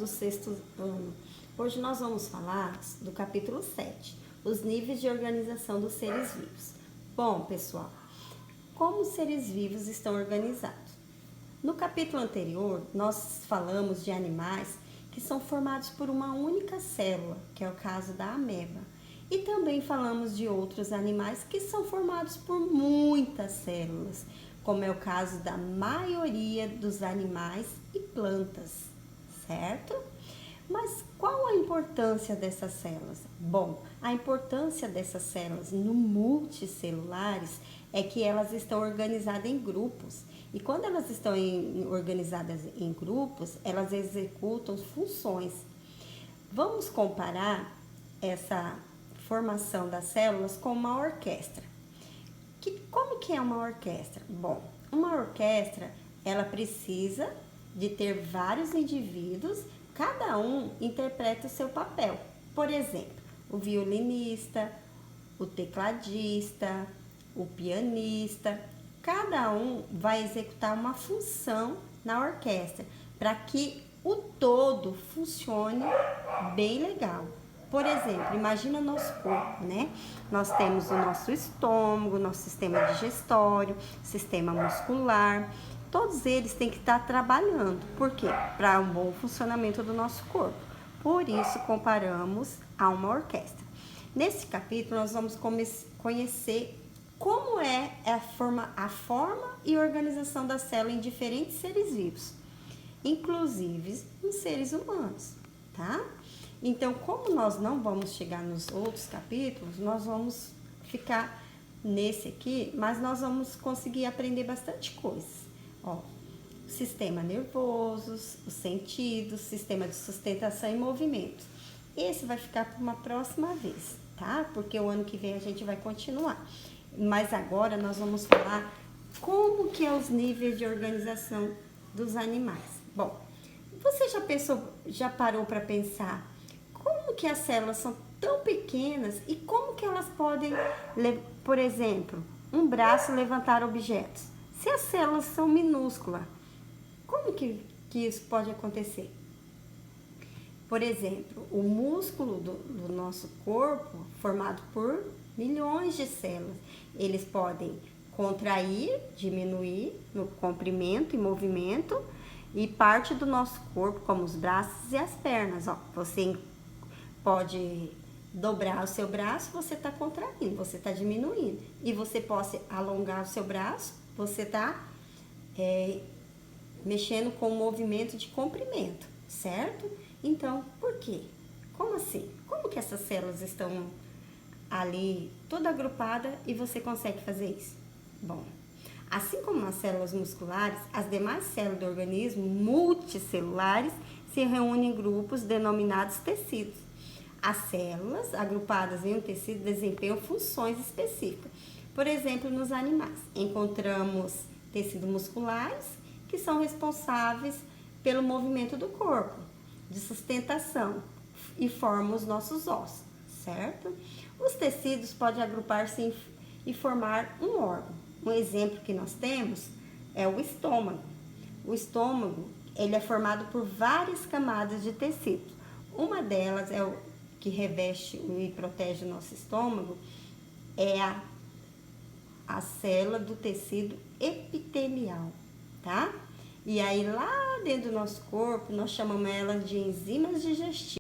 Do sexto ano. Hoje nós vamos falar do capítulo 7, os níveis de organização dos seres vivos. Bom, pessoal, como os seres vivos estão organizados? No capítulo anterior, nós falamos de animais que são formados por uma única célula, que é o caso da ameba. E também falamos de outros animais que são formados por muitas células, como é o caso da maioria dos animais e plantas. Certo? Mas qual a importância dessas células? Bom, a importância dessas células no multicelulares é que elas estão organizadas em grupos. E quando elas estão organizadas em grupos, elas executam funções. Vamos comparar essa formação das células com uma orquestra. Como que é uma orquestra? Bom, uma orquestra, ela precisa de ter vários indivíduos, cada um interpreta o seu papel. Por exemplo, o violinista, o tecladista, o pianista, cada um vai executar uma função na orquestra para que o todo funcione bem legal. Por exemplo, imagina nosso corpo, né? Nós temos o nosso estômago, nosso sistema digestório, sistema muscular. Todos eles têm que estar trabalhando. Por quê? Para um bom funcionamento do nosso corpo. Por isso, comparamos a uma orquestra. Nesse capítulo, nós vamos conhecer como é a forma e organização da célula em diferentes seres vivos, inclusive nos seres humanos, tá? Então, como nós não vamos chegar nos outros capítulos, nós vamos ficar nesse aqui, mas nós vamos conseguir aprender bastante coisa. Ó, sistema nervoso, os sentidos, sistema de sustentação e movimento. Esse vai ficar para uma próxima vez, tá? Porque o ano que vem a gente vai continuar. Mas agora nós vamos falar como que é os níveis de organização dos animais. Bom, você já parou para pensar como que as células são tão pequenas e como que elas podem, por exemplo, um braço levantar objetos? Se as células são minúsculas, como que isso pode acontecer? Por exemplo, o músculo do nosso corpo, formado por milhões de células, eles podem contrair, diminuir no comprimento e movimento, e parte do nosso corpo, como os braços e as pernas. Ó, você pode dobrar o seu braço, você está contraindo, você está diminuindo. E você pode alongar o seu braço, você está mexendo com o movimento de comprimento, certo? Então, por quê? Como assim? Como que essas células estão ali toda agrupada e você consegue fazer isso? Bom, assim como as células musculares, as demais células do organismo multicelulares se reúnem em grupos denominados tecidos. As células agrupadas em um tecido desempenham funções específicas. Por exemplo, nos animais, encontramos tecidos musculares que são responsáveis pelo movimento do corpo, de sustentação, e formam os nossos ossos, certo? Os tecidos podem agrupar-se e formar um órgão. Um exemplo que nós temos é o estômago. O estômago, ele é formado por várias camadas de tecidos. Uma delas é o que reveste e protege o nosso estômago, é a célula do tecido epitelial, tá? E aí lá dentro do nosso corpo, nós chamamos ela de enzimas digestivas.